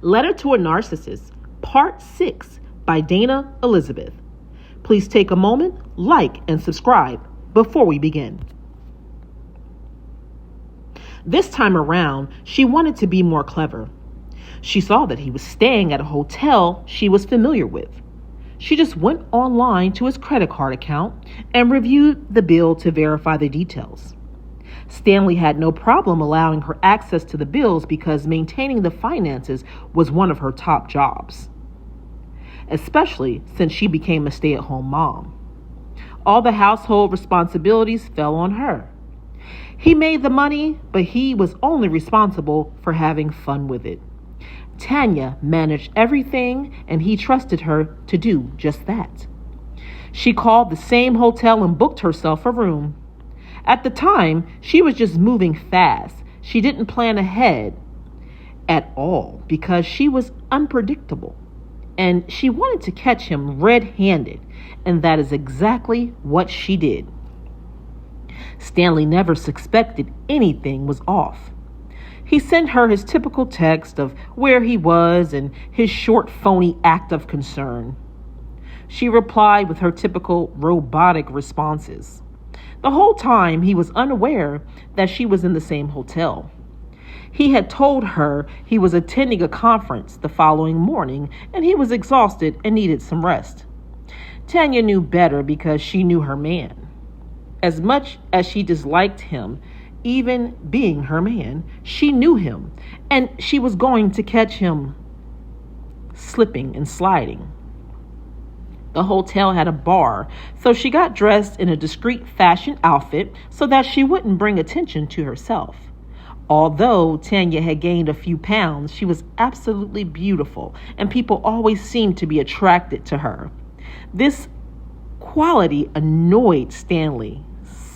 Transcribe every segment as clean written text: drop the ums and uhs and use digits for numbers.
Letter to a Narcissist, Part 6 by Dana Elizabeth. Please take a moment, like, and subscribe before we begin. This time around, she wanted to be more clever. She saw that he was staying at a hotel she was familiar with. She just went online to his credit card account and reviewed the bill to verify the details. Stanley had no problem allowing her access to the bills because maintaining the finances was one of her top jobs, especially since she became a stay-at-home mom. All the household responsibilities fell on her. He made the money, but he was only responsible for having fun with it. Tanya managed everything, and he trusted her to do just that. She called the same hotel and booked herself a room. At the time, she was just moving fast. She didn't plan ahead at all because she was unpredictable, and she wanted to catch him red-handed, and that is exactly what she did. Stanley never suspected anything was off. He sent her his typical text of where he was and his short, phony act of concern. She replied with her typical robotic responses. The whole time, he was unaware that she was in the same hotel. He had told her he was attending a conference the following morning and he was exhausted and needed some rest. Tanya knew better because she knew her man. As much as she disliked him, even being her man, she knew him, and she was going to catch him slipping and sliding. The hotel had a bar, so she got dressed in a discreet fashion outfit so that she wouldn't bring attention to herself. Although Tanya had gained a few pounds, she was absolutely beautiful, and people always seemed to be attracted to her. This quality annoyed Stanley's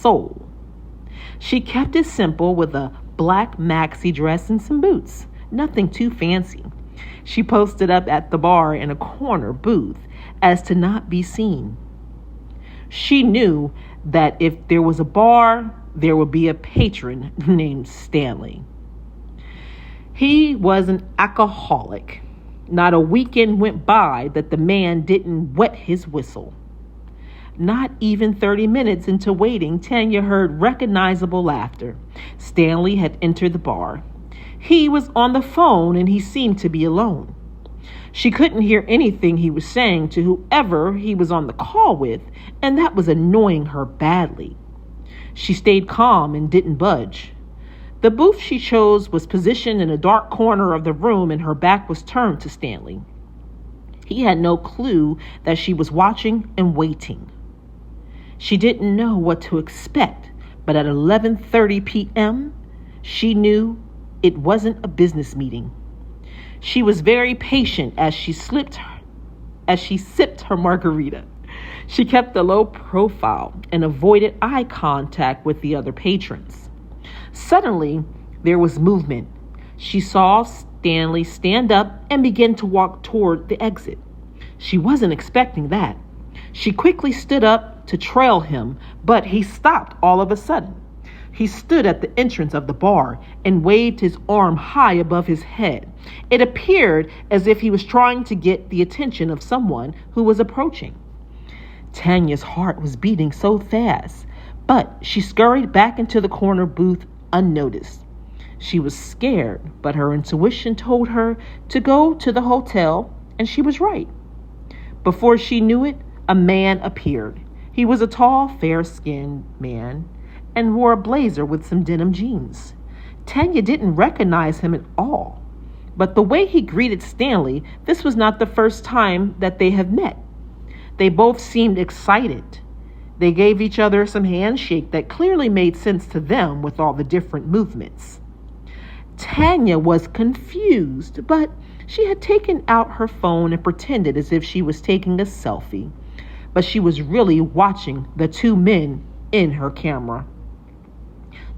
soul. She kept it simple with a black maxi dress and some boots, nothing too fancy. She posted up at the bar in a corner booth as to not be seen. She knew that if there was a bar, there would be a patron named Stanley. He was an alcoholic. Not a weekend went by that the man didn't wet his whistle. Not even 30 minutes into waiting, Tanya heard recognizable laughter. Stanley had entered the bar. He was on the phone and he seemed to be alone. She couldn't hear anything he was saying to whoever he was on the call with, and that was annoying her badly. She stayed calm and didn't budge. The booth she chose was positioned in a dark corner of the room and her back was turned to Stanley. He had no clue that she was watching and waiting. She didn't know what to expect, but at 11:30 p.m., she knew it wasn't a business meeting. She was very patient as she sipped her margarita. She kept a low profile and avoided eye contact with the other patrons. Suddenly, there was movement. She saw Stanley stand up and begin to walk toward the exit. She wasn't expecting that. She quickly stood up to trail him, but he stopped all of a sudden. He stood at the entrance of the bar and waved his arm high above his head. It appeared as if he was trying to get the attention of someone who was approaching. Tanya's heart was beating so fast, but she scurried back into the corner booth unnoticed. She was scared, but her intuition told her to go to the hotel, and she was right. Before she knew it, a man appeared. He was a tall, fair-skinned man and wore a blazer with some denim jeans. Tanya didn't recognize him at all, but the way he greeted Stanley, this was not the first time that they have met. They both seemed excited. They gave each other some handshake that clearly made sense to them with all the different movements. Tanya was confused, but she had taken out her phone and pretended as if she was taking a selfie, but she was really watching the two men in her camera.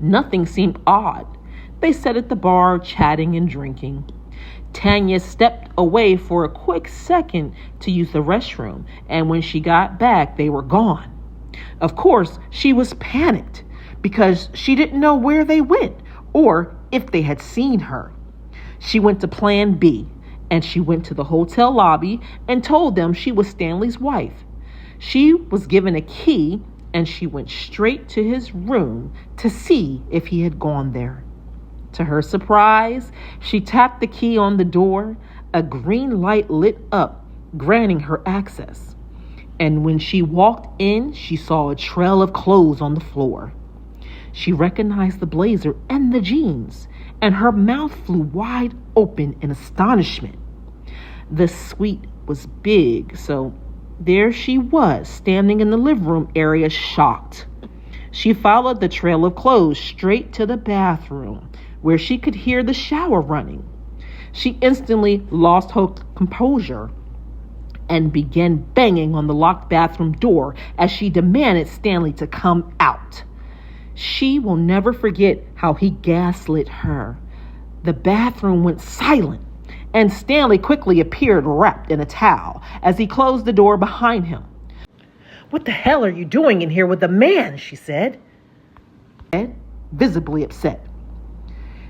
Nothing seemed odd. They sat at the bar chatting and drinking. Tanya stepped away for a quick second to use the restroom, and when she got back, they were gone. Of course, she was panicked because she didn't know where they went or if they had seen her. She went to plan B and she went to the hotel lobby and told them she was Stanley's wife. She was given a key, and she went straight to his room to see if he had gone there. To her surprise, she tapped the key on the door. A green light lit up, granting her access. And when she walked in, she saw a trail of clothes on the floor. She recognized the blazer and the jeans, and her mouth flew wide open in astonishment. The suite was big, so there she was, standing in the living room area, shocked. She followed the trail of clothes straight to the bathroom, where she could hear the shower running. She instantly lost her composure and began banging on the locked bathroom door as she demanded Stanley to come out. She will never forget how he gaslit her. The bathroom went silent, and Stanley quickly appeared wrapped in a towel as he closed the door behind him. "What the hell are you doing in here with a man?" she said, visibly upset.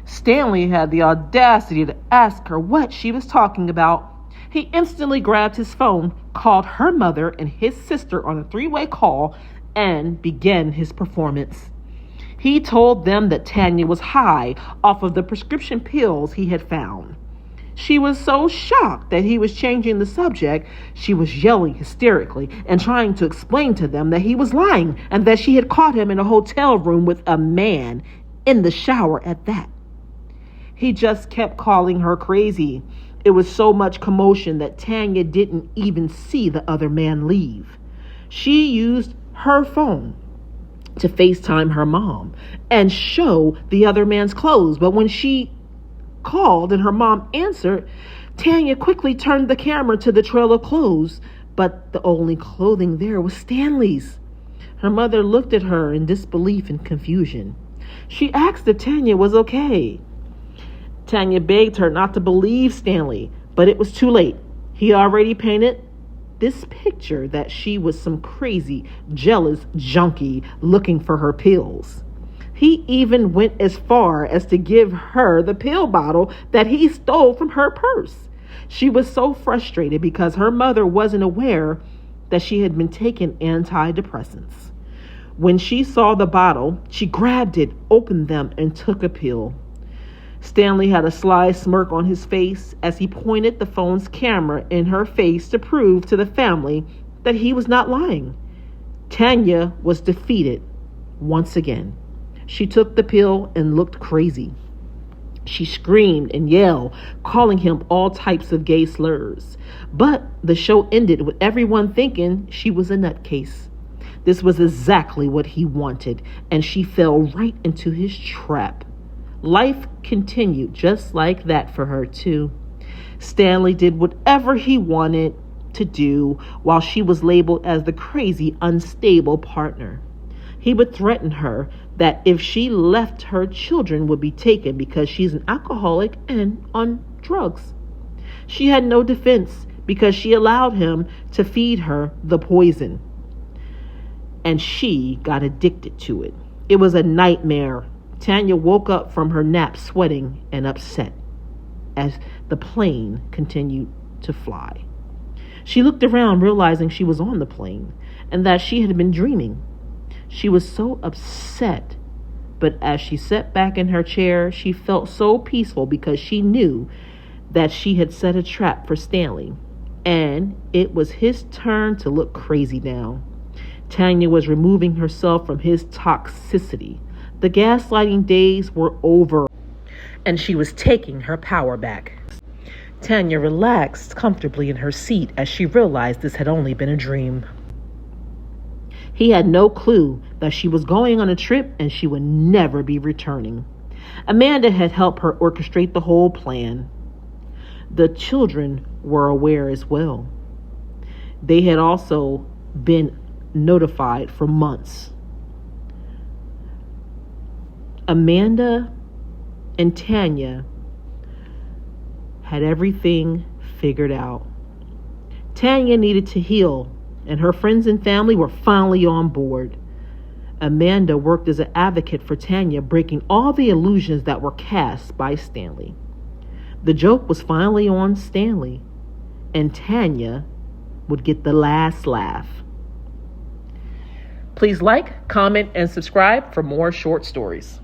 Stanley had the audacity to ask her what she was talking about. He instantly grabbed his phone, called her mother and his sister on a three-way call, and began his performance. He told them that Tanya was high off of the prescription pills he had found. She was so shocked that he was changing the subject, she was yelling hysterically and trying to explain to them that he was lying and that she had caught him in a hotel room with a man, in the shower at that. He just kept calling her crazy. It was so much commotion that Tanya didn't even see the other man leave. She used her phone to FaceTime her mom and show the other man's clothes. But when she called and her mom answered, Tanya quickly turned the camera to the trail of clothes, but the only clothing there was Stanley's. Her mother looked at her in disbelief and confusion. She asked if Tanya was okay. Tanya begged her not to believe Stanley, but it was too late. He already painted this picture that she was some crazy, jealous junkie looking for her pills. He even went as far as to give her the pill bottle that he stole from her purse. She was so frustrated because her mother wasn't aware that she had been taking antidepressants. When she saw the bottle, she grabbed it, opened them, and took a pill. Stanley had a sly smirk on his face as he pointed the phone's camera in her face to prove to the family that he was not lying. Tanya was defeated once again. She took the pill and looked crazy. She screamed and yelled, calling him all types of gay slurs. But the show ended with everyone thinking she was a nutcase. This was exactly what he wanted, and she fell right into his trap. Life continued just like that for her, too. Stanley did whatever he wanted to do while she was labeled as the crazy, unstable partner. He would threaten her that if she left, her children would be taken because she's an alcoholic and on drugs. She had no defense because she allowed him to feed her the poison, and she got addicted to it. It was a nightmare. Tanya woke up from her nap sweating and upset as the plane continued to fly. She looked around, realizing she was on the plane and that she had been dreaming. She was so upset, but as she sat back in her chair, she felt so peaceful because she knew that she had set a trap for Stanley, and it was his turn to look crazy now. Tanya was removing herself from his toxicity. The gaslighting days were over, and she was taking her power back. Tanya relaxed comfortably in her seat as she realized this had only been a dream. He had no clue that she was going on a trip and she would never be returning. Amanda had helped her orchestrate the whole plan. The children were aware as well. They had also been notified for months. Amanda and Tanya had everything figured out. Tanya needed to heal, and her friends and family were finally on board. Amanda worked as an advocate for Tanya, breaking all the illusions that were cast by Stanley. The joke was finally on Stanley, and Tanya would get the last laugh. Please like, comment, and subscribe for more short stories.